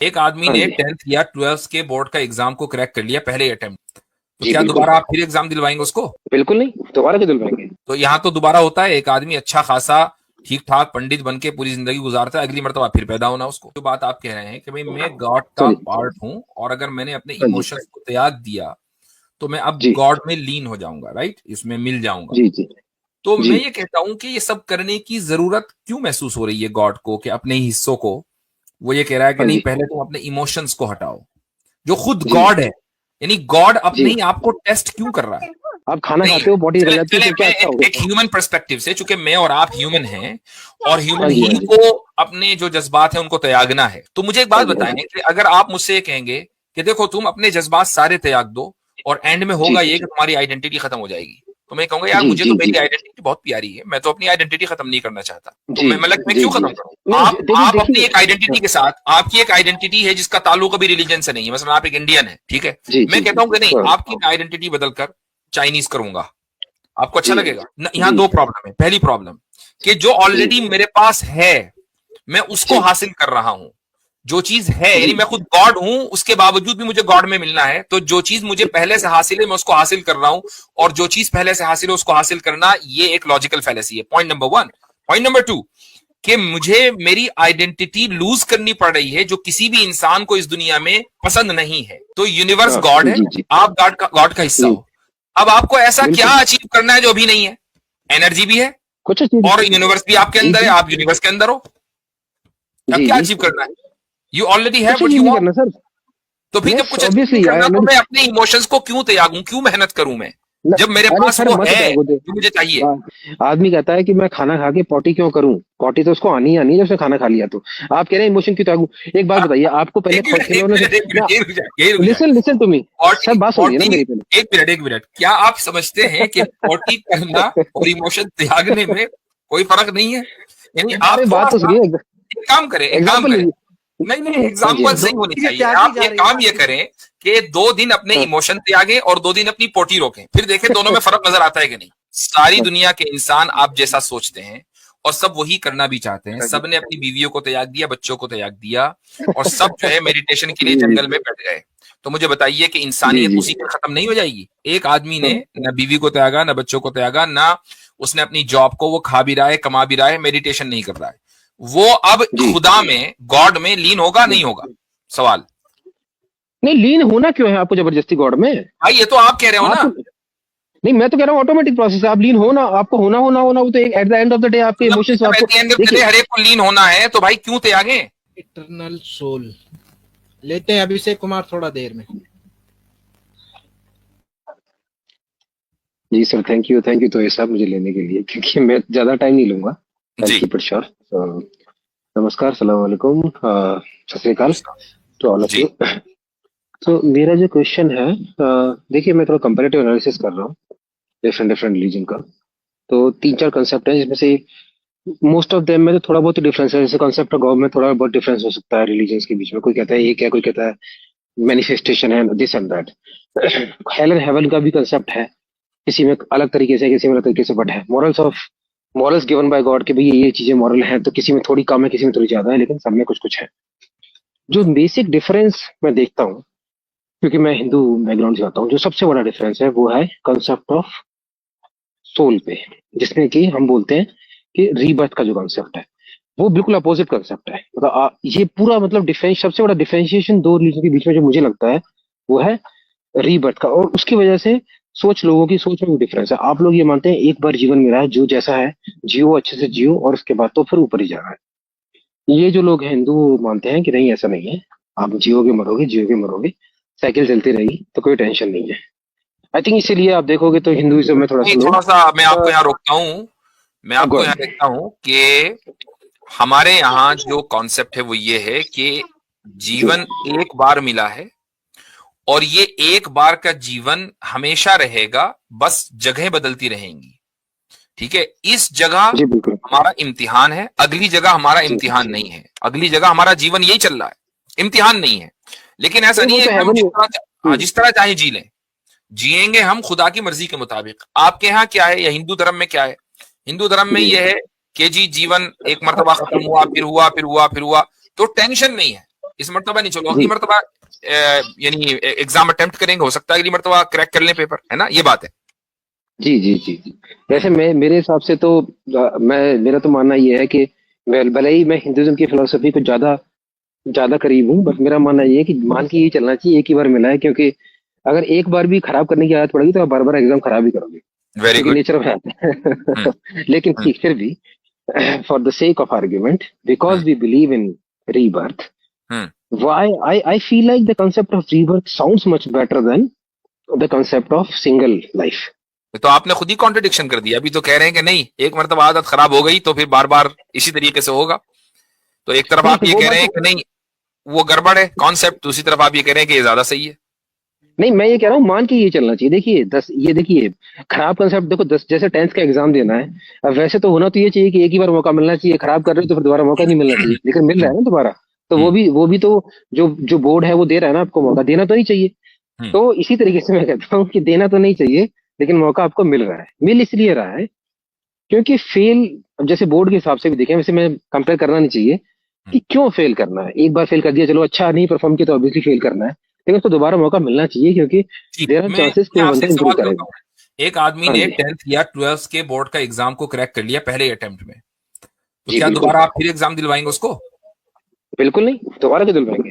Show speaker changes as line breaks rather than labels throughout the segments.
एक आदमी
हाँ
ने
जी
10th या 12th के बोर्ड का एग्जाम को क्रैक कर लिया पहले अटेम्प्ट, तो
जी
क्या
बिल्कुल।
दोबारा आप फिर एग्जाम दिलवाएंगे उसको?
बिल्कुल नहीं, दोबारा क्यों दिलवाएंगे।
तो यहाँ तो दोबारा होता है, एक आदमी अच्छा खासा ठीक ठाक पंडित बन के पूरी जिंदगी गुजारता है, अगली मर्तबा फिर पैदा होना उसको। जो बात आप कह रहे हैं कि भाई मैं गॉड
हाँ
का
जी
पार्ट हूं और अगर मैंने अपने
हाँ जी
इमोशंस को त्याग दिया तो मैं अब
जी
गॉड में लीन हो जाऊंगा, राइट, इसमें मिल जाऊंगा।
जी जी
तो
जी।
मैं ये कहता हूं कि ये सब करने की जरूरत क्यों महसूस हो रही है गॉड को, कि अपने ही हिस्सों को वो ये कह रहा है कि
हाँ
नहीं
जी
पहले तुम अपने इमोशंस को हटाओ, जो खुद
जी
गॉड है। यानी गॉड अपने
जी।
ही आपको टेस्ट क्यों कर रहा है?
आप खाना
नहीं,
खाते हो, बॉडी निकल
चले
जाती है,
चले
तो क्या
मैं
अच्छा हो
एक
गया।
ह्यूमन पर्सपेक्टिव से, चूंकि मैं और आप ह्यूमन हैं और ह्यूमन
हाँ जी हाँ
ही
जी
को अपने जो जज्बात हैं उनको त्यागना है, तो मुझे एक
हाँ
बात
जी हाँ
बताएं
जी
कि अगर आप मुझसे ये कहेंगे कि देखो तुम अपने जज्बात सारे त्याग दो और एंड में
जी
होगा ये कि तुम्हारी आइडेंटिटी खत्म हो जाएगी, तो मैं कहूंगा यार
जी
मुझे
जी
तो
जी
मेरी आइडेंटिटी बहुत प्यारी है, मैं तो अपनी आइडेंटिटी खत्म नहीं करना चाहता, तो
जी
मैं
जी
क्यों
जी।
खत्म करूं?
नहीं देखिए
आप अपनी
देखिए।
एक आइडेंटिटी के साथ, आपकी एक आइडेंटिटी है जिसका ताल्लुक अभी रिलीजन से नहीं है, मतलब आप एक इंडियन है, ठीक है,
जी
मैं
जी
कहता
जी।
हूं कि नहीं,
हाँ
आपकी आइडेंटिटी बदलकर चाइनीज करूंगा, आपको अच्छा
जी
लगेगा यहाँ
जी
दो प्रॉब्लम है। पहली प्रॉब्लम कि जो
जी
ऑलरेडी मेरे पास है मैं उसको
जी
हासिल कर रहा हूं, जो चीज है,
जी
यानी मैं खुद गॉड हूं उसके बावजूद भी मुझे गॉड में मिलना है, तो जो चीज मुझे पहले से हासिल है मैं उसको हासिल कर रहा हूं, और जो चीज पहले से हासिल है उसको हासिल करना, ये एक लॉजिकल फैलेसी है। Point number one. Point number two, कि मुझे मेरी आइडेंटिटी लूज करनी पड़ रही है जो किसी भी इंसान को इस दुनिया में पसंद नहीं है। तो यूनिवर्स
हाँ
गॉड है,
जी जी
आप गॉड का हिस्सा
जी
हो। अब आपको ऐसा क्या
बिल्कुल।
अचीव करना है जो अभी नहीं है? एनर्जी भी है
कुछ चीज।
और यूनिवर्स भी आपके
जी
अंदर है,
जी
आप यूनिवर्स के अंदर हो। अब
जी
क्या
जी।
अचीव करना है? यू ऑलरेडी हैव
कुछ
व्हाट
अचीव
यू
नहीं
वांट।
करना सर।
तो फिर
मैं
जब कुछ अचीव नहीं
ऑब्वियसली
करना तो
मेरी
मैं अपने इमोशंस को क्यों त्यागूं, क्यों मेहनत करूं मैं, जब मेरे
अरे
पास
सर
वो
मत
है
त्यागो दे।
जो मुझे चाहिए?
आदमी कहता है कि मैं खाना खा के पॉटी क्यों करूं, पॉटी तो उसको आनी ही आनी है जब उसने खाना खा लिया। तो आप कह रहे हैं इमोशन क्यों त्यागूं। एक बात बताइए, आपको पहले
एक मिनट एक
खिलौने से
मिनट एक
ना।
मिनट, यही रुक जाए।
Listen listen to me. Sir
पॉटी
बात सुनिए ना
पॉटी
मेरी पहले।
एक मिनट, क्या आप समझते हैं कि पॉटी करना और इमोशन त्यागने में कोई फर्क नहीं है? यानी
अरे
आप थोड़ा
बात तो
सा
सुनिए।
एक काम करें, एक काम
एग्जाम्पल
करें।
लीजिए।
नहीं नहीं,
हाँ जी हाँ
एग्जाम्पल
जी
नहीं
दो
होनी
चीजें
चाहिए।
त्यागी
आप
जा
एक
रही है ना
काम ये
अभी।
करें कि 2 दिन अपने
हाँ
इमोशन त्यागें और 2 दिन अपनी पोटी रोकें, फिर देखें दोनों में फर्क नजर आता है कि नहीं। सारी
हाँ
दुनिया के इंसान आप जैसा सोचते हैं और सब वही करना भी चाहते हैं,
हाँ जी
सब ने अपनी बीवियों को त्याग दिया, बच्चों को त्याग दिया और सब जो है मेडिटेशन के लिए
जी
जंगल में बैठ गए। तो मुझे बताइए कि
जी
इंसानियत
जी
उसी में खत्म नहीं हो जाएगी? एक आदमी ने
हाँ
न बीवी को त्यागा, न बच्चों को त्यागा, ना उसने अपनी जॉब को, वो खा भी रहा है, कमा भी रहा है, मेडिटेशन नहीं कर रहा है, वो अब
जी
खुदा में, गॉड में लीन होगा
जी।
नहीं होगा? सवाल।
नहीं लीन होना क्यों है आपको जबरदस्ती गॉड में।
भाई ये तो आप कह रहे हो
आप
ना।
नहीं, मैं तो कह रहा हूँ ऑटोमेटिक प्रोसेस है। आप लीन होना, आपको होना वो तो eight the end of the day आपके
जब
इमोशंस
जब
आपको।
Eight the end of the day
देखिए
हर एक को लीन होना है तो भाई क्यों त्यागे?
इटरनल सोल लेते हैं अभिषेक कुमार थोड़ा देर में।
जी सर, थैंक यू तो ये सब मुझे लेने के लिए, क्योंकि मैं ज्यादा टाइम नहीं लूंगा। आई
जी।
Keep it short. नमस्कार, सलाम वालेकुम, सत श्री अकाल टू ऑल ऑफ
जी
यू। तो मेरा जो क्वेश्चन है, देखिए मैं थोड़ा कंपैरेटिव एनालिसिस कर रहा हूँ डिफरेंट डिफरेंट रिलीजन का। तो 3-4 कंसेप्ट है जिसमें से मोस्ट ऑफ देम में तो थोड़ा बहुत ही डिफरेंस है। जैसे कॉन्सेप्ट ऑफ गॉड में थोड़ा बहुत डिफरेंस हो सकता है रिलीजन्स के बीच में। कोई कहता है एक है, कोई कहता है मैनिफेस्टेशन है, this and that. Hello and heaven का भी कंसेप्ट है, किसी में अलग तरीके से, किसी में अलग तरीके से, बट है मॉरल्स गिवन बाय गॉड के भी ये चीजें मॉरल हैं, तो किसी में थोड़ी कम है, किसी में थोड़ी ज्यादा है, लेकिन सब में कुछ कुछ है। जो बेसिक डिफरेंस मैं देखता हूँ, क्योंकि मैं हिंदू बैकग्राउंड से आता हूँ, जो सबसे बड़ा डिफरेंस है वो है कंसेप्ट ऑफ सोल पे, जिसमें कि हम बोलते हैं कि रीबर्थ का जो कंसेप्ट है वो बिल्कुल अपोजिट कंसेप्ट है। मतलब ये पूरा मतलब डिफरेंस, सबसे बड़ा डिफरेंशिएशन दो रिलीजन के बीच में जो मुझे लगता है वो है रीबर्थ का। और उसकी वजह से लोगों की सोच में भी डिफरेंस है। आप लोग ये मानते हैं एक बार जीवन मिला है, जो जैसा है जियो, अच्छे से जियो, और उसके बाद तो फिर ऊपर ही जाना है। ये जो लोग हैं हिंदू, वो मानते हैं कि नहीं ऐसा नहीं है, आप जियोगे मरोगे, जियोगे मरोगे, साइकिल चलती रहेगी, तो कोई टेंशन नहीं है। आई थिंक इसीलिए आप देखोगे तो हिंदुइज्म में थोड़ा
नहीं,
सा लोग
थोड़ा सा मैं आपको यहाँ रोकता हूँ। मैं आपको यहाँ देखता हूँ कि हमारे यहाँ जो कॉन्सेप्ट है वो ये है कि
जी
जीवन एक बार मिला है और ये एक बार का जीवन हमेशा रहेगा, बस जगह बदलती रहेंगी। ठीक है, इस जगह
जी बिल्कुल।
हमारा इम्तिहान है, अगली जगह हमारा
जी
इम्तिहान नहीं है। अगली जगह हमारा जीवन यही चल रहा है, इम्तिहान नहीं है। लेकिन ऐसा
नहीं
नहीं
वो
है
तो
कि हम
हेवन ही है।
जिस तरह चाहे जी लें, जिएंगे हम खुदा की मर्जी के मुताबिक। आपके यहाँ क्या है या हिंदू धर्म में क्या है? हिंदू धर्म में
जी
यह है कि जी जीवन एक मरतबा खत्म हुआ, फिर हुआ, फिर हुआ, फिर हुआ, तो टेंशन नहीं है। इस मर्तबा नहीं, चलो
जी
अगली मर्तबा यानी एग्जाम अटेम्प्ट करेंगे, हो सकता है अगली मर्तबा क्रैक कर लें पेपर, है ना, ये बात है।
जी जी जी जी। वैसे
हम्म,
मैं मेरे हिसाब से तो मैं मेरा तो मानना ये है कि भले ही मैं हिंदुइज्म की फिलोसफी को ज्यादा ज्यादा करीब हूँ, बट मेरा मानना ये है कि मान के ये चलना चाहिए, एक ही बार मिला है, क्योंकि अगर एक बार भी खराब करने की आदत पड़ेगी तो आप बार बार एग्जाम खराब ही करोगे,
वेरी
क्योंकि
गुड।
नेचर में आता
हम्म,
है। लेकिन
हम्म,
ठीक फिर भी, for the sake of argument, because
hmm,
we believe in rebirth,
hmm.
why I feel like the concept of rebirth sounds much better than the concept of single life.
तो आपने खुद ही कॉन्ट्रडिक्शन कर दिया, अभी तो कह रहे हैं कि नहीं, एक मर्तबा आदत खराब हो गई तो फिर बार बार इसी तरीके से होगा। तो एक तरफ आप
नहीं
ये
वो
कह
बात
रहे हैं
तो
कि नहीं वो गड़बड़ है कॉन्सेप्ट, दूसरी तरफ आप ये कह रहे हैं कि ये ज्यादा सही है।
नहीं, मैं ये कह रहा हूँ मान के ये चलना चाहिए। देखिए ये देखिए, खराब कंसेप्ट देखो, 10 जैसे 10th का एग्जाम देना है, अब वैसे तो होना तो ये चाहिए कि एक ही बार मौका मिलना चाहिए, खराब कर रहे हो तो फिर दोबारा मौका नहीं मिलना चाहिए, लेकिन मिल रहा
हम्म,
है ना दोबारा। तो
हम्म,
वो भी तो जो जो बोर्ड है वो दे रहा है ना आपको, मौका देना तो नहीं चाहिए।
हम्म,
तो इसी तरीके से मैं कहता हूँ कि देना तो नहीं चाहिए, लेकिन मौका आपको मिल रहा है। मिल इसलिए रहा है क्योंकि फेल, अब जैसे बोर्ड के हिसाब से भी देखें, वैसे मैं कंपेयर करना नहीं चाहिए कि
हम्म।
क्यों फेल करना है। एक बार फेल कर दिया, चलो अच्छा नहीं परफॉर्म किया तो ऑब्वियसली फेल करना है, लेकिन उसको दोबारा मौका मिलना चाहिए, क्योंकि
ठीक,
देयर आर
मैं
चांसेस कि
मैं
वो
आपसे
बंदा
एक
इंप्रूव
सवाल करता
करेगा।
हूँ। एक आदमी
हाँ
ने
जी।
10th या 12th के बोर्ड का एग्जाम को क्रैक कर लिया पहले अटेम्प्ट में, तो
जी
क्या
बिल्कुल।
दोबारा आप फिर एग्जाम दिलवाएंगे उसको?
बिल्कुल नहीं, दोबारा क्यों दिलवाएंगे?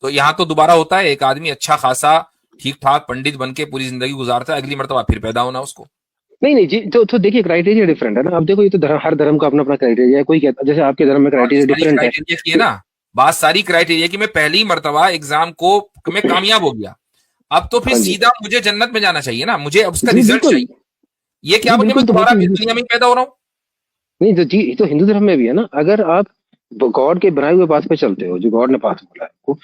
तो यहाँ तो दोबारा होता है, एक आदमी अच्छा खासा ठीक ठाक पंडित बन के पूरी जिंदगी गुजारता है, अगली मर्तबा फिर पैदा होना उसको।
नहीं नहीं जी, तो देखिए क्राइटेरिया डिफरेंट है ना। अब देखो ये तो हर धर्म का अपना अपना क्राइटेरिया है। कोई कहता, जैसे आपके धर्म में
बात
क्राइटेरिया
सारी
डिफरेंट है
क्राइटेरिया की है ना, बात सारी क्राइटेरिया की, मैं पहली मर्तबा एग्जाम को मैं कामयाब हो गया, अब तो फिर
हाँ जी।
सीधा मुझे जन्नत में जाना चाहिए ना, मुझे अब उसका
जी
रिजल्ट
बिल्कुल।
चाहिए। ये क्या
जी
बोलिए मैं
बिल्कुल, तो
दोबारा
बल्कि
फिर दुनिया में ही पैदा हो रहा हूँ।
नहीं तो जी, तो हिंदू धर्म में भी है ना। अगर आप गॉड के बनाए हुए पाथ पे चलते हो, जो गॉड ने पाथ बोला है आपको,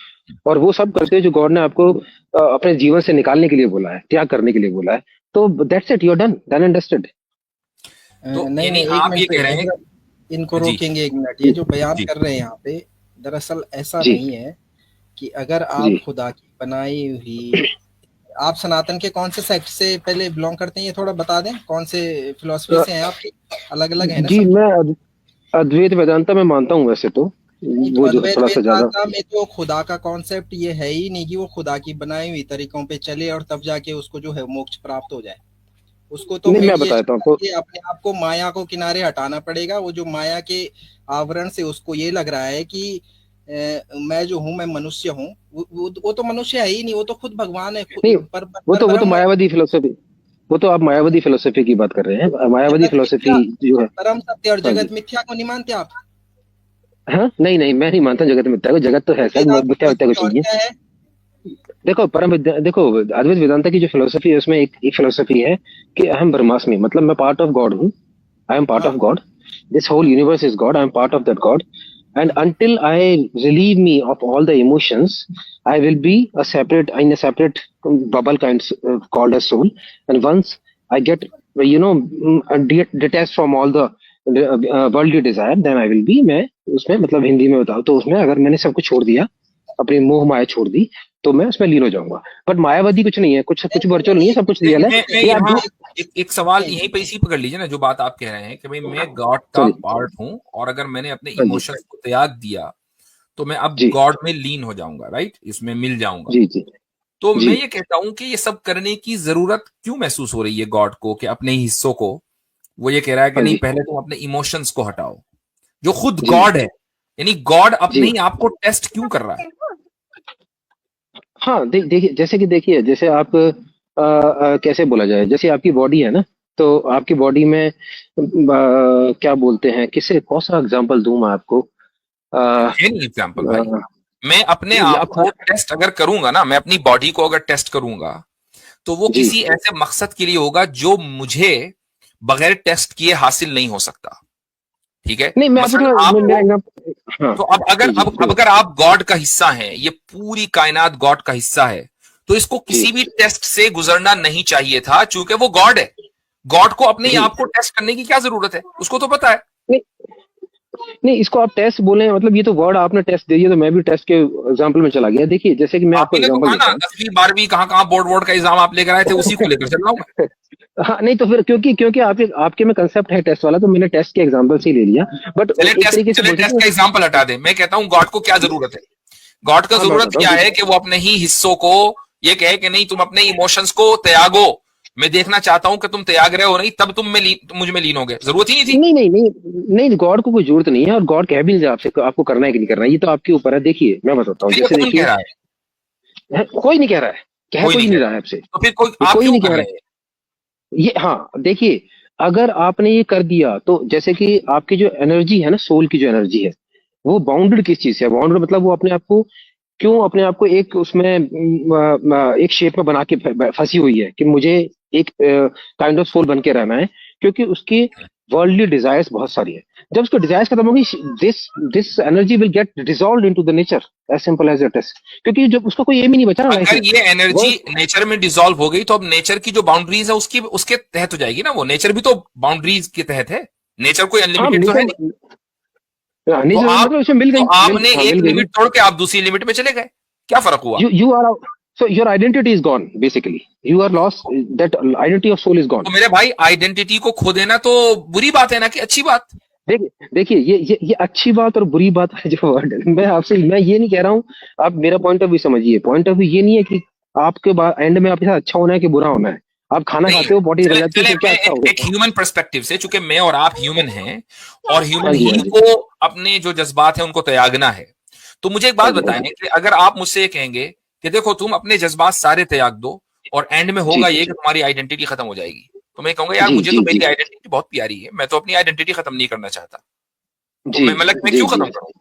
और वो सब करते हो जो गॉड ने आपको अपने जीवन से निकालने के लिए बोला है, त्याग करने के लिए बोला है, तो that's it, you are done, done and dusted.
तो
नहीं
यानी
नहीं, एक
आप ये
मिनट
कह
रुकिए
रहे हैं।
हजरत, इनको
जी,
रोकेंगे एक मिनट। ये
जी
जो बयान
जी,
कर रहे हैं यहाँ पे, दरअसल ऐसा
जी
नहीं है कि अगर
जी।
आप खुदा की बनाई हुई, आप सनातन के कौन से सेक्ट से पहले बिलोंग करते हैं, ये थोड़ा बता दें, कौन से फिलोसफी
अ,
से हैं आपकी? अलग अलग है ना
जी
सबकी।
मैं अद्वैत वेदांता में मानता हूँ वैसे तो,
नहीं तो
वो जो है
अद्वैत
थोड़ा सा ज्यादा।
वेदांता में तो खुदा का कॉन्सेप्ट ये है ही नहीं कि वो खुदा की बनाई हुई तरीकों पे चले और तब जाके उसको जो है मोक्ष प्राप्त हो जाए। उसको तो
नहीं मैं बताता
मेडिटेशन
हूँ आपको।
करके अपने आप को माया को किनारे हटाना पड़ेगा। वो जो माया के आवरण से उसको ये लग रहा है कि मैं जो हूँ, मैं मनुष्य हूँ, वो तो मनुष्य है ही नहीं, वो तो खुद भगवान है,
नहीं,
पर
वो तो
ब्रह्म है।
मायावादी फिलोसफी, वो तो आप मायावादी फिलोसफी की बात कर रहे हैं, मायावादी
जगत
फिलोसफी
मिथ्या,
जो है।
परम सत्य और
हाँ जी।
जगत मिथ्या को नहीं मानते आप?
हाँ नहीं नहीं, मैं नहीं मानता जगत मिथ्या को। जगत तो है सर,
फिर आपकी
मिथ्या मिथ्या कुछ
फिलोसफी और
नहीं है।
क्या है?
देखो परम विद्या, देखो अद्वैत वेदांता की जो फिलोसफी है उसमें एक फिलोसफी है कि अहम ब्रह्मास्मि, मतलब मैं पार्ट ऑफ गॉड हूँ, आई एम पार्ट ऑफ
हाँ।
God, this whole universe is God, I am part of that God, and
hmm.
until I relieve me of all the emotions, I will be a separate, in a separate bubble kind, called as soul. And once I get, detached from all the worldly desire, then I will be, मैं उसमें, मतलब हिंदी में बताऊँ तो उसमें अगर मैंने सब कुछ छोड़ दिया, अपनी मोह माया छोड़ दी, तो मैं उसमें लीन हो जाऊंगा। बट मायावादी कुछ नहीं है, कुछ कुछ वर्चुअल नहीं है, सब कुछ रियल है।
मैं
ये आप
यहाँ
जो,
एक सवाल
नहीं,
यहीं पे इसी पकड़ लीजिए ना, जो बात आप कह रहे हैं कि भाई मैं गॉड
हाँ
का
जी,
पार्ट हूं और अगर मैंने अपने
हाँ जी,
इमोशंस को त्याग दिया तो मैं अब
जी
गॉड में लीन हो जाऊंगा, राइट, इसमें मिल जाऊंगा।
जी जी
तो
जी।
मैं ये कहता हूं कि ये सब करने की जरूरत क्यों महसूस हो रही है गॉड को, कि अपने ही हिस्सों को, वो ये कह रहा है कि
हाँ
नहीं
जी
पहले तुम अपने इमोशंस को हटाओ, जो खुद
जी
गॉड है। यानी गॉड अपने
जी।
ही आपको टेस्ट क्यों कर रहा है?
हाँ देखिए, जैसे कि देखिए, जैसे आप कैसे बोला जाए, जैसे आपकी बॉडी है ना, तो आपकी बॉडी में क्या बोलते हैं, किसे कौन सा एग्जांपल दूं मैं आपको? अ,
है नहीं एग्जाम्पल भाई।
अ,
मैं अपने
नहीं
आप
आप,
को टेस्ट अगर करूंगा ना, मैं अपनी बॉडी को अगर टेस्ट करूंगा तो वो
जी
किसी ऐसे मकसद के लिए होगा जो मुझे बगैर टेस्ट किए हासिल नहीं हो सकता। ठीक है,
नहीं, मैं आपको
मसलन
थोड़ा मेरा
आपको,
एग्जांपल, हाँ
तो अब अगर
जी जी
अब अगर आप गॉड का हिस्सा हैं, ये पूरी कायनात गॉड का हिस्सा है, तो इसको
जी
किसी भी टेस्ट से गुजरना नहीं चाहिए था, चूंकि वो गॉड है। गॉड को अपने ही
जी।
आप को टेस्ट करने की क्या जरूरत है, उसको तो पता है।
नहीं नहीं, इसको आप टेस्ट बोले, मतलब ये तो वर्ड आपने टेस्ट दे दिया, तो मैं भी टेस्ट के एग्जांपल में चला गया। देखिए जैसे कि मैं
आप
आपको
ही ने तो
एग्जांपल
कहा
देता
ना,
हूँ।
10वीं 12वीं कहां कहां बोर्ड वोर्ड का एग्जाम आप लेकर आए थे, उसी को लेकर चल रहा हूं मैं।
हाँ नहीं, तो फिर क्योंकि क्योंकि आपके आपके में कंसेप्ट है टेस्ट वाला, तो मैंने टेस्ट के एग्जांपल से ही ले लिया। बट एक तरीके से
चले
बोल सकते
टेस्ट
हैं।
का एग्जाम्पल हटा दे, मैं कहता हूं गॉड को क्या जरूरत है। गॉड का
हाँ मैं
जरूरत
बताता
क्या
हूँ
है कि वो अपने ही हिस्सों को ये कहे कि नहीं तुम अपने इमोशंस को त्यागो, मैं देखना चाहता हूं कि तुम त्याग रहे हो नहीं, तब तुम मुझ में लीन होगे, जरूरत ही नहीं थी।
नहीं नहीं नहीं नहीं, गॉड को कोई जरूरत नहीं है, और गॉड कह भी नहीं रहा आपसे आपको करना है कि नहीं करना है, ये तो आपके ऊपर है। देखिए मैं बताता हूँ,
फिर ये
जैसे
कौन कह
देखिए,
रहा है?
कोई नहीं कह रहा है, कह
कोई
कोई
नहीं
नहीं
कह
रहा
रहा,
है आपसे,
तो फिर कोई
ये
आप
कोई
क्यों
नहीं
कर
कह
रहे
रहा
हैं?
है। ये हाँ देखिए, अगर आपने ये कर दिया तो जैसे कि आपकी जो एनर्जी है ना, सोल की जो एनर्जी है, वो बाउंडेड किस चीज से है? बाउंडेड मतलब वो अपने आप को क्यों, अपने आप को एक उसमें एक शेप में बना के फंसी हुई है कि मुझे एक काइंड ऑफ सोल बन के रहना है, क्योंकि उसकी वर्ल्डली डिजायर्स बहुत सारी है। जब उसकी डिजायर्स खत्म होगी, this this energy will get dissolve into the nature, as simple as it is, क्योंकि जब उसका कोई एम ही नहीं बचा ना लाइफ
अगर
में।
ये एनर्जी
वर्क
नेचर में डिसॉल्व हो गई तो अब नेचर की जो बाउंड्रीज है उसकी उसके तहत हो जाएगी ना, वो नेचर भी तो बाउंड्रीज के तहत है, नेचर कोई
हाँ
अनलिमिटेड तो है
नेचर,
नहीं। तो
नेचर
आप
मतलब उसमें मिल
तो
गई,
आपने
हाँ मिल
एक
गई ना।
लिमिट तोड़ के आप दूसरी लिमिट में चले गए, क्या फर्क हुआ?
You are out. So your identity is gone. Basically, you are lost. That identity of soul is gone.
तो मेरे भाई आइडेंटिटी को खो देना तो बुरी बात है ना कि अच्छी बात?
देखिए देखिए, ये अच्छी बात और बुरी बात है जो वर्ड है। मैं आपसे, मैं ये नहीं कह रहा हूँ, आप मेरा पॉइंट ऑफ व्यू समझिए। पॉइंट ऑफ व्यू ये नहीं है कि आपके बाद एंड में आपके साथ अच्छा होना है कि बुरा होना है। आप खाना
नहीं,
खाते हो, बॉडी निकल
चले
जाती है,
चले
फिर क्या
मैं
अच्छा हो
एक
गया?
ह्यूमन पर्सपेक्टिव से, चूंकि मैं और आप ह्यूमन हैं और
हाँ
ह्यूमन
जी,
ही
हाँ जी,
को अपने जो जज्बात हैं उनको त्यागना है, तो मुझे एक
हाँ
बात
जी, हाँ
बताएं
जी,
कि अगर आप मुझसे ये कहेंगे कि देखो तुम अपने जज्बात सारे त्याग दो और एंड में
जी
होगा
जी
ये कि
जी
तुम्हारी आइडेंटिटी खत्म हो जाएगी, तो मैं कहूंगा यार
जी
मुझे तो
जी जी
मेरी आइडेंटिटी बहुत प्यारी है, मैं तो अपनी आइडेंटिटी खत्म नहीं करना चाहता, तो
जी
मैं
जी
क्यों
जी।
खत्म करूं?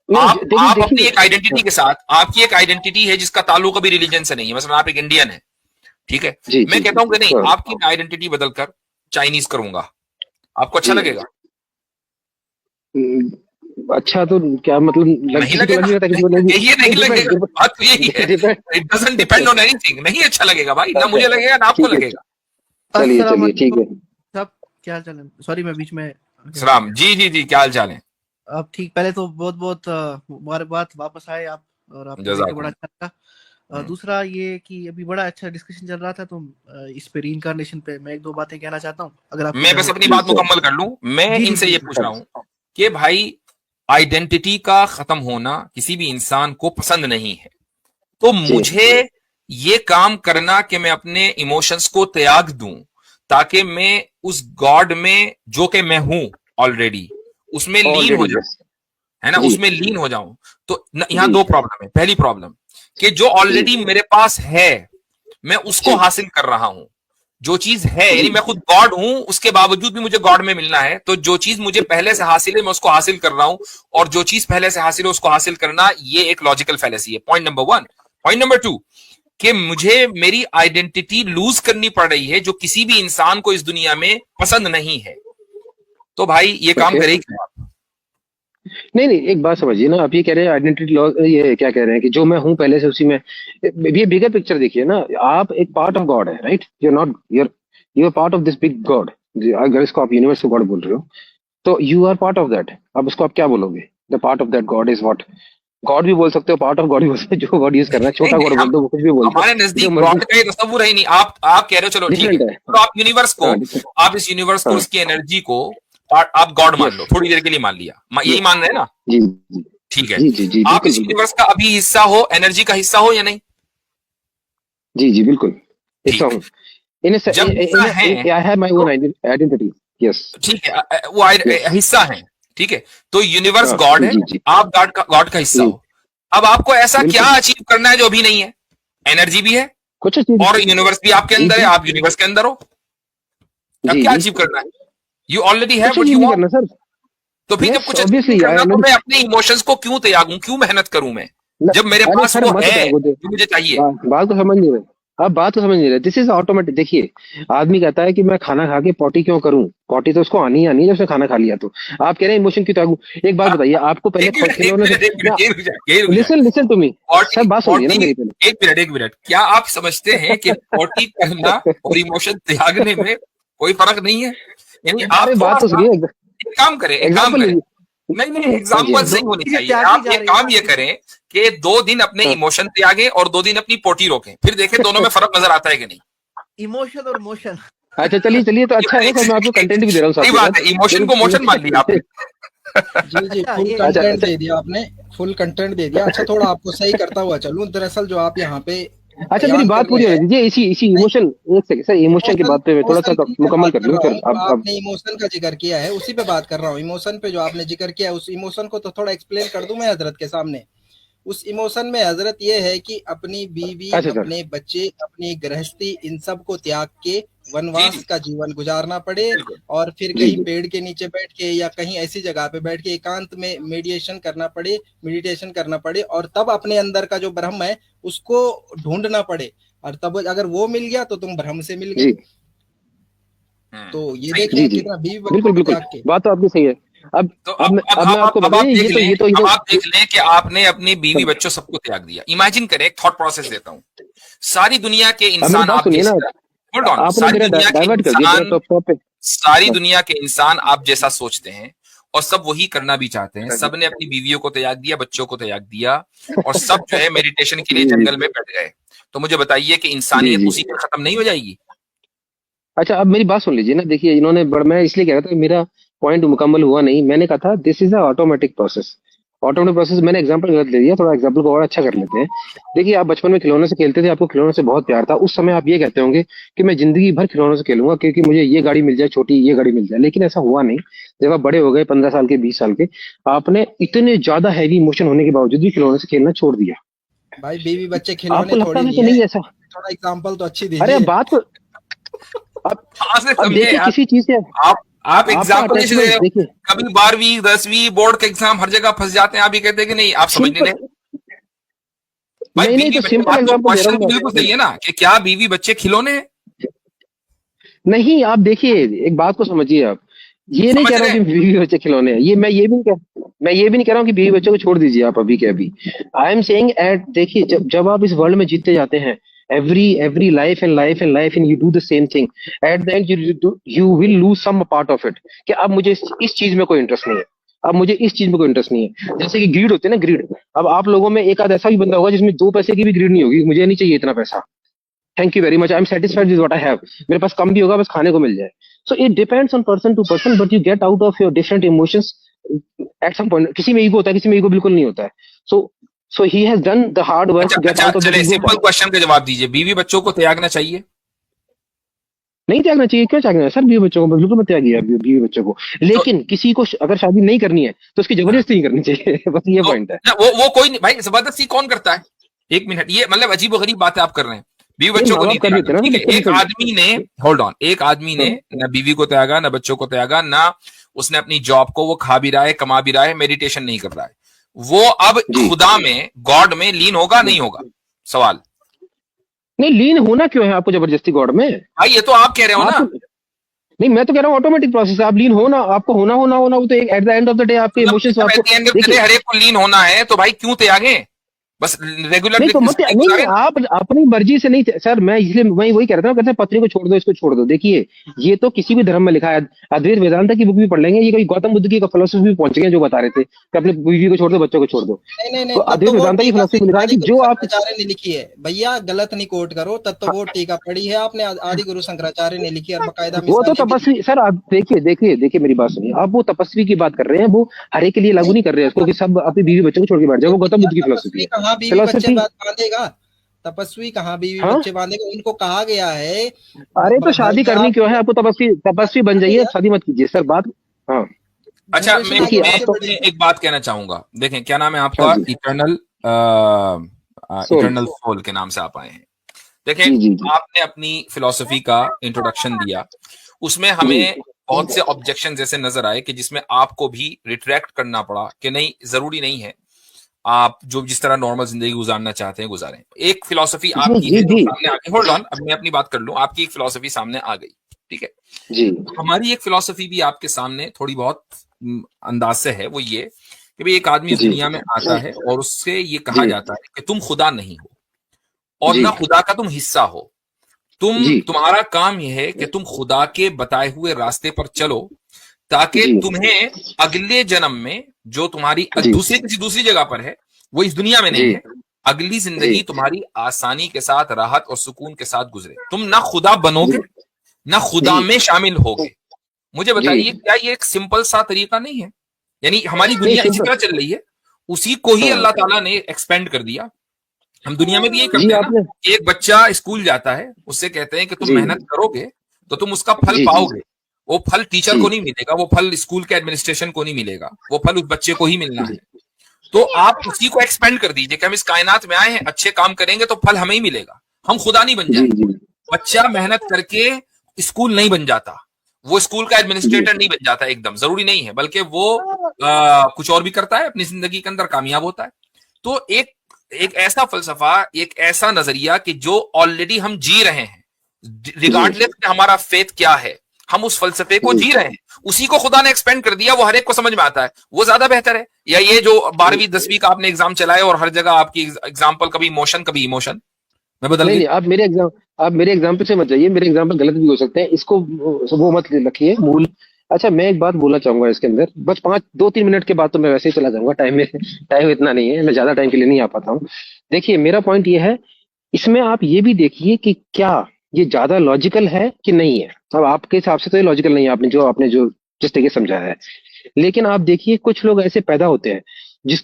नहीं देखिए
आप अपनी
देखिए,
एक आइडेंटिटी के साथ, आपकी एक आइडेंटिटी है जिसका ताल्लुक अभी रिलीजन से नहीं है, मतलब आप एक इंडियन है, ठीक है,
जी
मैं
जी जी
कहता हूं
जी
कि नहीं,
हाँ
आपकी आइडेंटिटी बदलकर चाइनीज करूंगा, आपको अच्छा
जी।
लगेगा?
अच्छा तो क्या मतलब,
नहीं
किसी को लग
लगेगा,
नहीं रहा था, किसी को लगी।
ये नहीं
नहीं
लगेगा,
डिपेंड
बात तो यही है,
depend
it doesn't depend on anything, नहीं अच्छा लगेगा भाई, ना
अच्छा
मुझे लगेगा ना आपको
ठीक है,
लगेगा।
चलिए
अस्सलाम
चलिए ठीक
वालेकुम
है।
सब, क्या हाल चाल है? सॉरी मैं बीच में आ गया।
सलाम जी जी जी, क्या हाल चाल है?
अब ठीक, पहले तो बहुत बहुत मुबारकबाद, वापस आए आप और आपको देख के बड़ा
जजाकुम।
अच्छा लगा। दूसरा ये कि अभी बड़ा अच्छा डिस्कशन चल रहा था, तो इस पे रीइंकार्नेशन पे मैं एक दो बातें कहना चाहता हूँ, अगर आपकी
मैं बस
इजाजत
अपनी
है।
बात
जी सर।
मुकम्मल कर लूं, मैं
जी जी
इनसे
जी
ये
जी।
पूछ रहा हूं कि भाई आइडेंटिटी का खत्म होना किसी भी इंसान को पसंद नहीं है, तो
जी
मुझे ये काम करना कि मैं अपने इमोशंस को त्याग दूं ताकि मैं उस गॉड में जो कि मैं हूं ऑलरेडी उसमें लीन हो
ऑलरेडी
जाऊं,
यस।
है ना,
जी
उसमें लीन हो जाऊं। तो यहाँ
जी
दो प्रॉब्लम है, पहली प्रॉब्लम कि जो
जी
ऑलरेडी मेरे पास है मैं उसको
जी
हासिल कर रहा हूं, जो चीज है,
जी
यानी मैं खुद गॉड हूं उसके बावजूद भी मुझे गॉड में मिलना है, तो जो चीज मुझे पहले से हासिल है मैं उसको हासिल कर रहा हूं, और जो चीज पहले से हासिल है उसको हासिल करना ये एक लॉजिकल फैलेसी है, point number one. Point number two कि मुझे मेरी आइडेंटिटी लूज करनी पड़ रही है जो किसी भी इंसान को इस दुनिया में पसंद नहीं है, तो भाई ये काम
ओके।
करेगी क्यों आप?
नहीं नहीं, एक बात समझिए ना, आप ये कह रहे हैं आइडेंटिटी लॉ, ये क्या कह रहे हैं कि जो मैं हूं पहले से उसी में, ये बिगर पिक्चर देखिए ना, आप एक पार्ट ऑफ गॉड है, right? You are not, you are part of this big God. अगर इसको आप यूनिवर्स को गॉड बोल रहे हो, तो you are part of that. अब उसको आप क्या बोलोगे? The part of that God is what? God भी बोल सकते हो, पार्ट ऑफ गॉड भी बोल सकते हो, जो वर्ड यूज करना है,
नहीं
छोटा
नहीं,
गॉड बोल
हम
दो, वो कुछ भी बोल दो,
हमारे
जो
नजदीक
मर्जी।
गॉड का ये तस्वुर है ही नहीं, आप कह रहे हो चलो ठीक है,
डिफरेंट है।
तो आप यूनिवर्स को,
हाँ डिफरेंट।
आप इस यूनिवर्स को,
हाँ
इसकी एनर्जी को आप गॉड मान
यस
लो, थोड़ी देर के लिए मान लिया, यही मान रहे हैं ना,
जी जी
ठीक है,
जी जी जी
आप
बिल्कुल
इस
बिल्कुल।
यूनिवर्स का अभी हिस्सा हो, एनर्जी का हिस्सा हो या नहीं?
जी जी बिल्कुल, हिस्सा
ठीक,
हूँ। इन
जब हिस्सा है
I have my own identity. Yes
ठीक है, वो
यस।
हिस्सा है, ठीक है, तो यूनिवर्स
हाँ
गॉड है,
जी जी
आप गॉड का हिस्सा
जी
हो, अब आपको ऐसा क्या
बिल्कुल।
अचीव करना है जो अभी नहीं है? एनर्जी भी है
कुछ चीज
और यूनिवर्स भी आपके
जी
अंदर है,
जी
आप यूनिवर्स के अंदर हो, अब
जी
क्या
जी,
अचीव करना है? यू ऑलरेडी हैव
कुछ
व्हाट
अचीव
यू
नहीं
वांट,
करना सर।
तो फिर जब
यस
कुछ अचीव नहीं
ऑब्वियसली
करना तो मैं अपने इमोशंस को क्यों त्यागूं, क्यों मेहनत करूं मैं, जब मेरे
अरे
पास
सर
वो
मत
है
त्यागो दे,
जो मुझे चाहिए?
बात को समझ नहीं रहे आप, बात को समझ नहीं रहे। This is automatic. देखिए, आदमी कहता है कि मैं खाना खा के पॉटी क्यों करूं, पॉटी तो उसको आनी ही आनी है जब उसने खाना खा लिया। तो आप कह रहे हैं इमोशन क्यों त्यागू? एक बात बताइए, आपको पहले
एक मिनट एक
खिलौने
मिनट एक
से,
मिनट, यही रुक जाए
लिसन लिसन टू मी
पॉटी
सर, बात सुनिए ना
पॉटी,
मेरी पहले।
एक मिनट, क्या आप समझते हैं कि पॉटी करना और इमोशन त्यागने में कोई फर्क नहीं है? यानी
अरे
आप थोड़ा
बात तो
सा
सुनिए,
एक काम
एग्जाम्पल
करें,
लीजिए।
नहीं
हाँ जी हाँ
एग्जाम्पल
जी
सही होनी
चीजें
चाहिए,
त्यागी
आप
जा
ये
रही
काम
है
ये
ना।
करें कि 2 दिन अपने
हाँ,
इमोशन त्यागें और 2 दिन अपनी पोटी रोकें, फिर देखें दोनों में फर्क नजर आता है कि नहीं।
इमोशन और मोशन।
अच्छा चलिए चलिए, तो अच्छा है ना सर, मैं आपको कंटेंट भी दे रहा हूँ साथ
सही
के
बात है,
साथ।
इमोशन को मोशन मान लिया आपने।
जी जी,
अच्छा
फुल
ये
अच्छा
कंटेंट
अच्छा
दे दिया आपने, फुल कंटेंट दे दिया। अच्छा, थोड़ा आपको सही करता हुआ चलूं, दरअसल जो आप यहाँ पे
अच्छा, मेरी
बयान कर
बात पूरी
रहे
होने
हैं,
दीजिए। इसी इसी
नहीं,
इमोशन, एक सेकंड सर, इमोशन की
इमोशन
बात पे मैं थोड़ा सा
इमोशन की मैं
मुकम्मल
बात
कर
कर
लूँ,
रहा
फिर
हूँ,
अब
आपने इमोशन का जिक्र किया है, उसी पे बात कर रहा हूँ। इमोशन पे जो आपने जिक्र किया है, उस इमोशन को तो थोड़ा एक्सप्लेन कर दूं मैं हजरत के सामने। उस इमोशन में हजरत ये है कि अपनी बीवी,
अच्छा सर।
अपने बच्चे, अपनी गृहस्थी, इन सब को त्याग के
जी
वनवास
जी
का जीवन गुजारना पड़े,
बिल्कुल।
और फिर
जी
कहीं
जी
पेड़ के नीचे बैठ के या कहीं ऐसी जगह पे बैठ के एकांत में मेडिटेशन करना पड़े, और तब अपने अंदर का जो ब्रह्म है उसको ढूंढना पड़े, और तब अगर वो मिल गया तो तुम ब्रह्म से मिल गए।
जी
तो ये
सही है।
जी
देखें
जी,
कितना बीवी बच्चों
बिल्कुल
को
बिल्कुल,
त्याग के।
बात तो आपकी सही है। अब
तो
अब मैं आपको
अब
बताऊं,
आप देख लें,
ये
अब आप
तो
देख लें कि आपने अपनी बीवी बच्चों सबको त्याग दिया। इमेजिन करें, एक थॉट प्रोसेस देता हूं। सारी दुनिया के
अब मेरी
इंसान
बात
आप
सुनिए ना,
जैसे, होल्ड ऑन,
आपने
सारी
मेरा
दुनिया के
डाइवर्ट कर दिया मेरा
इंसान,
टॉप पे।
सारी
हाँ
दुनिया के इंसान आप जैसा सोचते हैं और सब वही करना भी चाहते हैं।
हाँ जी,
सब ने अपनी बीवियों को त्याग दिया, बच्चों को त्याग दिया, और सब जो है मेडिटेशन के लिए
जी
जंगल में बैठ गए। तो मुझे बताइए कि
जी
इंसानियत
जी।
उसी पर खत्म नहीं हो जाएगी?
अच्छा, अब मेरी बात सुन लीजिए ना, देखिए इन्होंने मैं इसलिए कह रहा था कि मेरा पॉइंट मुकम्मल हुआ नहीं। मैंने कहा था this is a automatic process. Automatic process, मैंने एग्जांपल गलत दे दिया, थोड़ा एग्जांपल को और अच्छा कर लेते हैं। देखिए, आप बचपन में खिलौने से खेलते थे, आपको खिलौने से बहुत प्यार था। उस समय आप ये कहते होंगे कि मैं जिंदगी भर खिलौनों से खेलूंगा, क्योंकि मुझे ये गाड़ी मिल जाए छोटी, ये गाड़ी मिल जाए। लेकिन ऐसा हुआ नहीं। जब आप बड़े हो गए, 15 साल के, 20 साल के, आपने इतने ज्यादा हैवी इमोशन होने के बावजूद भी खिलौने से खेलना छोड़ दिया।
भाई बीवी बच्चे
आपको
खिलौने
लगता
थोड़ी
है
नहीं
कि
है,
नहीं ऐसा?
थोड़ा एग्जाम्पल तो अच्छी
अरे अब
दीजिए।
बात को, अब
कहां से
अब
समझे
देखिए
यार?
किसी चीज से
आप आप
आपका
एग्जाम्पल नहीं दे
अटैचमेंट
रहे हो।
देखिए।
कभी 12वीं 10वीं बोर्ड के एग्जाम, हर जगह फंस जाते हैं। आप ही कहते हैं कि नहीं, आप समझ नहीं
सिंपल,
रहे। भाई
नहीं नहीं,
बीवी
तो
बच्चे,
सिंपल
बात तो
एग्जांपल दे रहा
क्वेश्चन
हूँ
तो बिल्कुल
मैं।
सही है ना कि क्या बीवी बच्चे खिलौने हैं?
नहीं, आप देखिए, एक बात को समझिए आप। ये नहीं
समझ
कह रहा
रहे
हूँ
हैं?
कि बीवी बच्चे खिलौने हैं, ये मैं ये भी नहीं कह रहा हूँ कि बीवी बच्चों को छोड़ दीजिए आप अभी के अभी। आई एम सेइंग एट, देखिए, जब आप इस वर्ल्ड में जीतते जाते हैं, every life and you do the same thing, at the end you will lose some part of it, कि अब मुझे इस चीज में कोई इंटरेस्ट नहीं है। अब मुझे इस चीज में कोई इंटरेस्ट नहीं है। जैसे कि ग्रीड होती है ना, ग्रीड। अब आप लोगों में एक आध ऐसा भी बंदा होगा जिसमें 2 पैसे की भी ग्रीड नहीं होगी, मुझे नहीं चाहिए इतना पैसा, thank you very much, I am satisfied with what I have. मेरे पास कम भी होगा, बस खाने को मिल जाए। So it depends on person to person, but you get out of your different emotions at some point. किसी में ईगो होता है, किसी में ईगो बिल्कुल नहीं होता है। So so he has done the hard work
अच्छा
टू गेट
अच्छा,
आउट ऑफ दैट
चले
ईगो
सिंपल
पार्ट।
क्वेश्चन का जवाब दीजिए, बीवी बच्चों को त्यागना चाहिए?
नहीं त्यागना चाहिए, क्यों त्यागना है सर? बीवी बच्चों को बिल्कुल मत त्यागिए, बीवी बच्चों को।
तो
लेकिन किसी को अगर शादी नहीं करनी है तो उसकी
हाँ,
जबरदस्ती नहीं करनी चाहिए। बस ये
तो
पॉइंट है।
ना, वो कोई नहीं भाई, जबरदस्ती कौन करता है? एक मिनट, ये मतलब अजीब व गरीब बातें आप कर रहे हैं। बीवी
नहीं,
बच्चों को
माँ
नहीं
बाप कर
त्यागा,
देते हैं ना,
ठीक है।
बच्चे
एक
निकल।
आदमी ने, होल्ड ऑन, एक आदमी ने ना बीवी को त्यागा, ना बच्चों को त्यागा, ना उसने अपनी जॉब को, वो खा भी रहा है, कमा भी रहा है, मेडिटेशन नहीं कर रहा है, वो अब
जी,
खुदा में, गॉड में लीन होगा नहीं होगा? सवाल।
नहीं, लीन होना क्यों है आपको जबरदस्ती गॉड में?
भाई ये तो आप कह रहे हो
आप
ना।
नहीं, मैं तो कह रहा हूँ ऑटोमेटिक प्रोसेस है। आप लीन होना, आपको होना, वो तो eight the end of the day आपके इमोशंस
मतलब
आपको,
eight the end of the day
देखिए।
हर एक को लीन होना है, तो भाई क्यों त्यागे? बस रेगुलर
नहीं तो मत,
जिंदगी
नहीं,
गुजारे ना।
आप अपनी मर्जी से नहीं सर, मैं इसलिए मैं वही कह रहा था, कहते हैं पत्नी को छोड़ दो, इसको छोड़ दो। देखिए, ये तो किसी भी धर्म में लिखा है। अद्वैत वेदांता की बुक भी पढ़ लेंगे, ये कोई गौतम बुद्ध की फिलोसफी भी पहुंच गए जो बता रहे थे कि अपनी बीवी को छोड़ दो, बच्चों को छोड़ दो।
नहीं नहीं नहीं,
तो
तब तो
अद्वैत
वो
वेदांता की
टीका
फिलोसफी में लिखा है
आदि
कि
गुरु
जो आप,
शंकराचार्य ने लिखी है भैया, गलत नहीं कोट करो। तब तो वो टीका पढ़ी है आपने, आदि गुरु शंकराचार्य ने लिखी, और बकायदा
वो तो
मिसालें भी दी।
तपस्वी सर, आप देखिए मेरी बात सुनिए। आप वो तपस्वी की बात कर रहे हैं, वो हर एक के लिए लागू
नहीं,
नहीं कर रहे हैं उसको कि सब अपनी बीवी बच्चों को छोड़ के बैठ जाए। वो गौतम
भैया
बुद्ध की फिलोसफी
तपस्वी
है।
कहाँ बीवी बच्चे
फिलोसफी,
बांधेगा? तपस्वी कहाँ बीवी
हाँ।
बच्चे बांधेगा? उनको कहा गया है
अरे तो शादी
घर में
करनी
आप,
क्यों है आपको? तपस्वी तपस्वी बन जाइए,
भैया
शादी मत कीजिए सर, बात। हाँ,
अच्छा,
जनरेशन आगे
देखिए
मैं
आप
कैसे
तो,
बढ़ेगी?
एक बात कहना चाहूंगा। देखें, क्या नाम है
हाँ
आपका?
जी,
इटर्नल,
सोल,
इटर्नल सोल के नाम से आप आए हैं। देखें,
जी जी जी
आपने अपनी फिलॉसफी का इंट्रोडक्शन दिया, उसमें
जी
हमें बहुत से ऑब्जेक्शन जैसे नजर आए कि जिसमें आपको भी रिट्रैक्ट करना पड़ा कि नहीं, जरूरी नहीं है, आप जो जिस तरह नॉर्मल जिंदगी गुजारना चाहते हैं गुजारें। एक फिलॉसफी
जी
आपकी
जी
है जो
जी
सामने आ गई। होल्ड ऑन, अब मैं अपनी बात कर लूं। आपकी एक फिलॉसफी सामने आ गई, ठीक है।
जी
हमारी एक फिलॉसफी भी आपके सामने थोड़ी बहुत अंदाज से है। वो ये कि भाई एक आदमी इस
जी
दुनिया में आता है और उससे ये कहा
जी
जाता है कि तुम खुदा नहीं हो और
जी
ना खुदा का तुम हिस्सा हो।
जी
तुम्हारा काम यह है कि तुम खुदा के बताए हुए रास्ते पर चलो, ताकि
जी
तुम्हें अगले जन्म में, जो तुम्हारी
जी
किसी दूसरी जगह पर है, वो इस दुनिया में नहीं
जी
है, अगली
जी
जिंदगी तुम्हारी आसानी के साथ, राहत और सुकून के साथ गुजरे। तुम ना खुदा बनोगे,
जी
ना खुदा
जी
में शामिल होगे। मुझे
जी
बताइए, क्या ये एक सिंपल सा तरीका नहीं है? यानी हमारी
नहीं
दुनिया इसी
सिंपल।
तरह चल रही है, उसी को ही
हाँ
अल्लाह ताला ने एक्सपेंड कर दिया। हम दुनिया में भी यही
जी
करते हैं ना,
आपने
एक बच्चा स्कूल जाता है, उससे कहते हैं कि तुम
जी
मेहनत करोगे तो तुम उसका फल
जी जी
पाओगे। वो फल टीचर को
जी
नहीं मिलेगा, वो फल स्कूल के एडमिनिस्ट्रेशन को नहीं मिलेगा, वो फल उस बच्चे को ही मिलना है।
जी
तो आप उसी को एक्सपेंड कर दीजिए कि हम इस कायनात में आए हैं, अच्छे काम करेंगे तो फल हमें ही मिलेगा, हम खुदा नहीं बन
जी
जाएंगे।
जी
बच्चा मेहनत करके स्कूल नहीं बन जाता, वो स्कूल का
जी
एडमिनिस्ट्रेटर नहीं बन जाता, एकदम जरूरी नहीं है, बल्कि वो कुछ और भी करता है, अपनी जिंदगी के अंदर कामयाब होता है। तो एक एक ऐसा फलसफा, एक ऐसा नजरिया कि जो ऑलरेडी हम जी रहे हैं,
जी
रिगार्डलेस हमारा फेथ क्या है, हम उस फलसफे को
जी
जी रहे हैं, उसी को खुदा ने एक्सपेंड कर दिया, वो हर एक को समझ में आता है, वो ज्यादा बेहतर है। या ये जो 12वीं 10वीं का आपने एग्जाम चलाए और हर जगह आपकी एग्जाम्पल कभी इमोशन कभी इमोशन में बदल
नहीं
गई।
नहीं, आप मेरे एग्जाम्पल से मत जाइए, मेरे एग्जाम्पल गलत भी हो सकते हैं, इसको वो मत रखिए मूल। अच्छा मैं एक बात बोलना चाहूंगा इसके अंदर, बस 2-3 मिनट के बाद तो मैं वैसे ही चला जाऊंगा, टाइम इतना नहीं है, मैं ज्यादा टाइम के लिए नहीं आ पाता हूँ। देखिए मेरा पॉइंट ये है, इसमें आप ये भी देखिए कि क्या ये ज्यादा लॉजिकल है कि नहीं है। अब आपके हिसाब से तो ये लॉजिकल नहीं है, आपने जो जिस तरीके से समझाया है। लेकिन आप देखिए कुछ लोग ऐसे पैदा होते हैं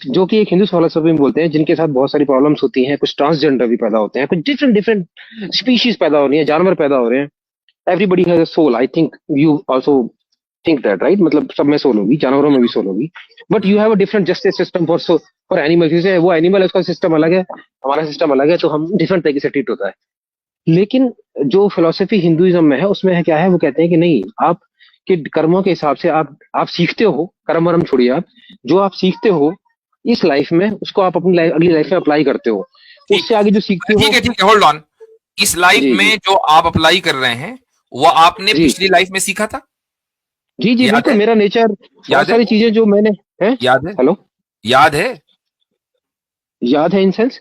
जो कि एक हिंदू फिलोसफी में बोलते हैं, जिनके साथ बहुत सारी प्रॉब्लम्स होती हैं, कुछ ट्रांसजेंडर भी पैदा होते हैं, कुछ डिफरेंट डिफरेंट स्पीशीज पैदा हो रही है, जानवर पैदा हो रहे हैं। Everybody has a soul, I think you also think that, right? मतलब सब में सोल होगी, जानवरों में भी सोल होगी, but you have a different justice system for animal. जैसे वो एनिमल है, उसका सिस्टम अलग है, हमारा सिस्टम अलग है, तो हम डिफरेंट तरीके से ट्रीट होता है। लेकिन जो फिलोसफी हिंदुइज्म में है, उसमें है क्या है, वो कहते हैं कि नहीं, आप के कर्मों के हिसाब से आप सीखते हो, कर्म वर्म छोड़िए, आप जो आप सीखते हो इस लाइफ में, उसको आप अपनी अगली लाइफ में अप्लाई करते हो,
ठीक
उससे आगे जो सीखते हो।
ठीक है, होल्ड ऑन। इस लाइफ
जी
में
जी
जो आप अप्लाई कर रहे हैं वो आपने
जी
पिछली लाइफ में सीखा था,
जी जी
याद
बिल्कुल,
है?
मेरा नेचर, बहुत
याद है?
सारी चीजें जो मैंने हैं।
याद है?
हेलो,
याद है?
याद है इन सेंस।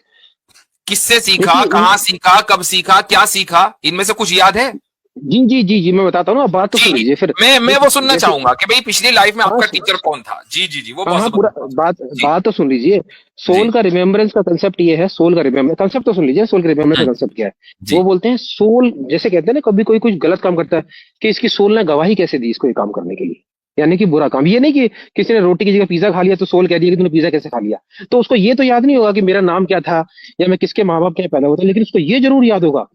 किससे सीखा,
देखिए
कहां सीखा, कब सीखा, क्या सीखा, इनमें से कुछ याद है?
जी जी जी जी मैं बताता हूँ ना, आप बात तो सुन
जी,
लीजिए फिर।
मैं वो सुनना
जैसे
चाहूंगा कि भाई पिछली लाइफ में
हाँ
आपका टीचर कौन था। जी जी जी, वो
हाँ
बहुत
हाँ, पूरा
जबरदस्त।
बात
जी
बात तो सुन लीजिए।
जी।
सोल का रिमेम्बरेंस का कंसेप्ट ये है, सोल का रिमेम्बर कंसेप्ट तो सुन लीजिए, सोल का रिमेम्बरेंस का
हम्म,
कंसेप्ट क्या है। वो
जी
बोलते हैं सोल, जैसे कहते हैं ना, कभी कोई कुछ गलत काम करता है, कि इसकी सोल ने गवाही कैसे दी इसको ये काम करने के लिए, यानी कि बुरा काम। ये नहीं कि किसी ने रोटी की जगह पिज्जा खा लिया तो सोल कह दिया कि तूने पिज्जा कैसे खा लिया, तो उसको ये तो याद नहीं होगा कि मेरा नाम क्या था, या मैं किसके माँ बाप के यहाँ पैदा हुआ था, लेकिन उसको ये जरूर याद होगा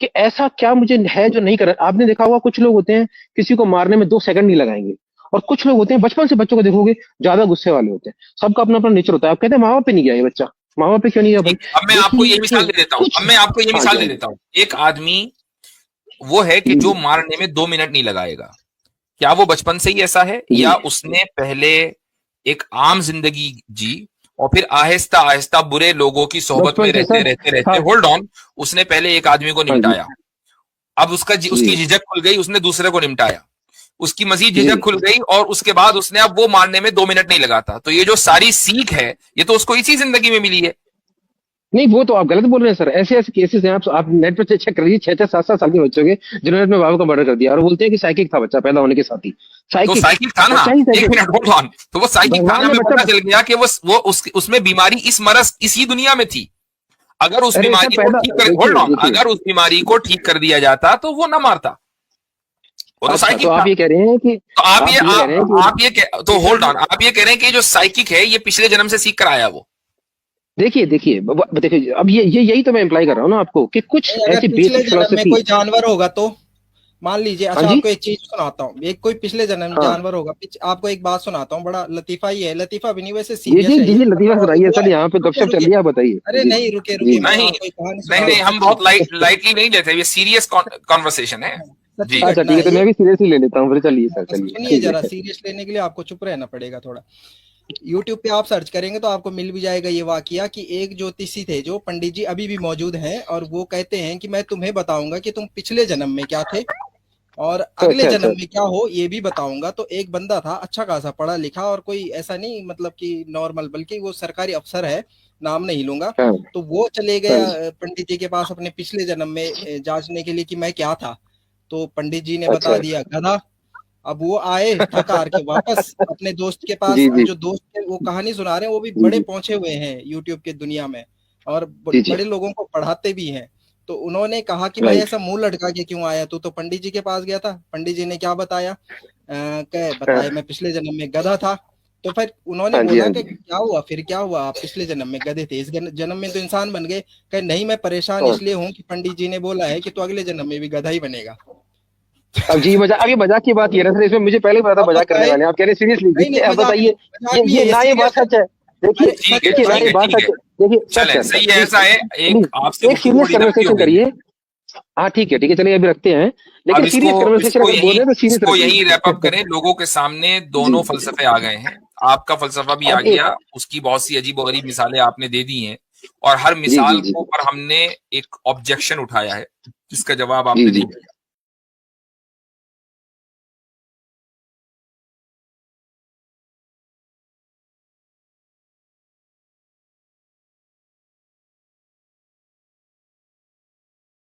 कि ऐसा क्या मुझे है जो नहीं कर। आपने देखा होगा कुछ लोग होते हैं, किसी को मारने में 2 सेकंड नहीं लगाएंगे, और कुछ लोग होते हैं, बचपन से बच्चों को देखोगे, ज्यादा गुस्से वाले होते हैं। सबका अपना अपना नेचर होता है। आप कहते हैं माँ बाप पे नहीं गया ये बच्चा, माँ बाप पे क्यों नहीं गया भाई?
ठीक। अब मैं आपको ये
देखिए
मिसाल दे देता हूँ,
कुछ,
अब मैं आपको ये
हाँ
मिसाल दे
जी
देता हूँ। एक आदमी वो है कि
जी
जो
जी
मारने में 2 मिनट नहीं लगाएगा। क्या वो बचपन से ही ऐसा है,
जी
या उसने पहले एक आम जिंदगी जी और फिर आहिस्ता आहिस्ता बुरे लोगों की सोहबत में
बचपन से
रहते
सर।
रहते रहते,
हाँ
होल्ड ऑन, उसने पहले एक आदमी को
हाँ जी
निपटाया। अब उसकी
जी
झिझक खुल गई, उसने दूसरे को निपटाया, उसकी मजीद
जी।
झिझक खुल गई, और उसके बाद उसने, अब वो मारने में 2 मिनट नहीं लगाता। तो ये जो सारी सीख है, ये तो उसको इसी जिंदगी में मिली है।
नहीं, वो तो आप गलत बोल रहे हैं सर, ऐसे ऐसे केसेस हैं, आप नेट पर चेक कर लीजिए, 6-6 7-7 साल के बच्चों के, जिन्होंने अपने बाबा का मर्डर कर दिया, और बोलते हैं कि साइकिक था बच्चा पैदा होने के साथ ही।
तो
साइकिक,
साइकिक था ना,
बच्चा ही
एक
साइकिक,
मिनट होल्ड ऑन, तो वो साइकिक था ना,
भगवान ने
हमें
बच्चा।
पता चल गया कि उसमें बीमारी, इस मरज इसी दुनिया में थी। अगर उस
अरे सर
बीमारी को
पैदा,
ठीक कर, होल्ड
देखिए
ऑन,
देखिए,
अगर उस बीमारी को ठीक कर दिया जाता तो वो ना मारता, वो तो
अच्छा तो
साइकिक
आप
था।
ये कह रहे हैं कि,
तो
आप ये कह रहे हैं कि,
तो होल्ड ऑन, आप ये कह रहे हैं कि जो साइकिक है ये पिछले जन्म से सीख कर आया वो।
देखिए देखिए देखिए, अब ये यही तो मैं इम्प्लाई कर रहा हूँ ना आपको, कि कुछ
नहीं, अगर
ऐसी
पिछले
बेसिक
जन्म में
फिलोसफी।
कोई जानवर होगा तो मान लीजिए,
हाँ
अच्छा
जी,
आपको एक चीज सुनाता हूँ, एक कोई पिछले जन्म में
हाँ
जानवर होगा, आपको एक बात सुनाता हूँ, बड़ा लतीफा ही है, लतीफा भी नहीं वैसे
जी
सीरियस
जी
है
जी
ये,
जी, लतीफा
मतलब
सुनाइए
हुआ
सर,
है।
यहाँ पे
रुके
गपशप चल
रुके,
रही है, आप बताइए
अरे
जी
नहीं, रुके
जी।
रुके, मैं
नहीं
आपको एक कहानी
नहीं
सुना रहा
नहीं,
हूँ,
हम
सच्ची
बहुत लाइटली नहीं लेते, ये सीरियस कॉन्वर्सेशन है।
सच्ची
जी
अच्छा
घटना
ठीक है,
है
तो
ये।
मैं भी सीरियसली ले लेता हूँ फिर, चलिए सर,
बस
चलिए
सुनिए
ठीक
जरा,
है।
सीरियस लेने के लिए आपको चुप रहना पड़ेगा थोड़ा। यूट्यूब पे आप सर्च करेंगे तो आपको मिल भी जाएगा ये वाकया, कि एक ज्योतिषी थे, जो पंडित जी अभी भी मौजूद हैं, और वो कहते हैं कि मैं तुम्हें बताऊंगा कि तुम पिछले जन्म में क्या थे और अगले
अच्छा अच्छा
जन्म में क्या हो ये भी बताऊंगा। तो एक बंदा था, अच्छा खासा पढ़ा लिखा, और कोई ऐसा नहीं मतलब कि नॉर्मल, बल्कि वो सरकारी अफसर है, नाम नहीं लूंगा।
हाँ
तो वो चले
हाँ
गया पंडित जी के पास अपने पिछले जन्म में जांचने के लिए कि मैं क्या था। तो पंडित जी ने
अच्छा
बता दिया गधा। अब वो आए थक हार के वापस अपने दोस्त के पास,
जी जी
जो दोस्त थे वो कहानी सुना रहे हैं, वो भी
जी
बड़े
जी
पहुंचे हुए हैं यूट्यूब के दुनिया में, और
जी जी
बड़े लोगों को पढ़ाते भी हैं। तो उन्होंने कहा कि भाई
राइट।
ऐसा मुंह लटका के क्यों आया तू, तो पंडित जी के पास गया था। पंडित जी ने क्या बताया,
हाँ
बताया मैं पिछले जन्म में गधा था। तो फिर उन्होंने
हाँ जी,
बोला
हाँ
कि
जी।
क्या हुआ, फिर क्या हुआ, आप पिछले जन्म में गधे थे, इस जन्म में तो इंसान बन गए। कहे नहीं, मैं परेशान
हाँ।
इसलिए हूँ कि पंडित जी ने बोला है कि तो अगले जन्म में भी गधा ही बनेगा।
अब जी मजाक, अब ये मजाक की बात ये ना सर, इसमें मुझे पहले ही पता था
अब
मजाक करने
बताए,
वाले हैं। आप कह रहे सीरियसली,
नहीं नहीं
देखिए अब
मजाक नहीं,
बताइए,
मजाक नहीं है,
ये
ये
ना ये बात
सीरियस है।
सच है। देखिए,
अरे सच है
देखिए ना
भाई,
ये बात
ठीक
सच
है,
है। देखिए सर,
चले,
सर
सही
सर
है,
प्लीज
ऐसा है,
प्लीज,
एक आपसे
एक
गुफ्तगू
सीरियस
बड़ी लंबी हो
कन्वर्सेशन
गई है।
करिए। हाँ ठीक है, चलिए अभी रखते हैं,
अब
लेकिन
इसको
सीरियस कन्वर्सेशन
इसको
अगर बोल
यही
रहे हैं तो सीरियस
इसको यही रैप अप
रखिए।
करें, लोगों के सामने
जी।
दोनों फलसफे आ गए हैं। आपका फलसफा भी आ
अब एक,
गया, उसकी बहुत सी अजीबोगरीब मिसालें आपने दे दी हैं, और हर
जी जी
मिसाल
जी
को पर हमने एक ऑब्जेक्शन उठाया है, जिसका जवाब
जी
आपने
जी
नहीं दिया।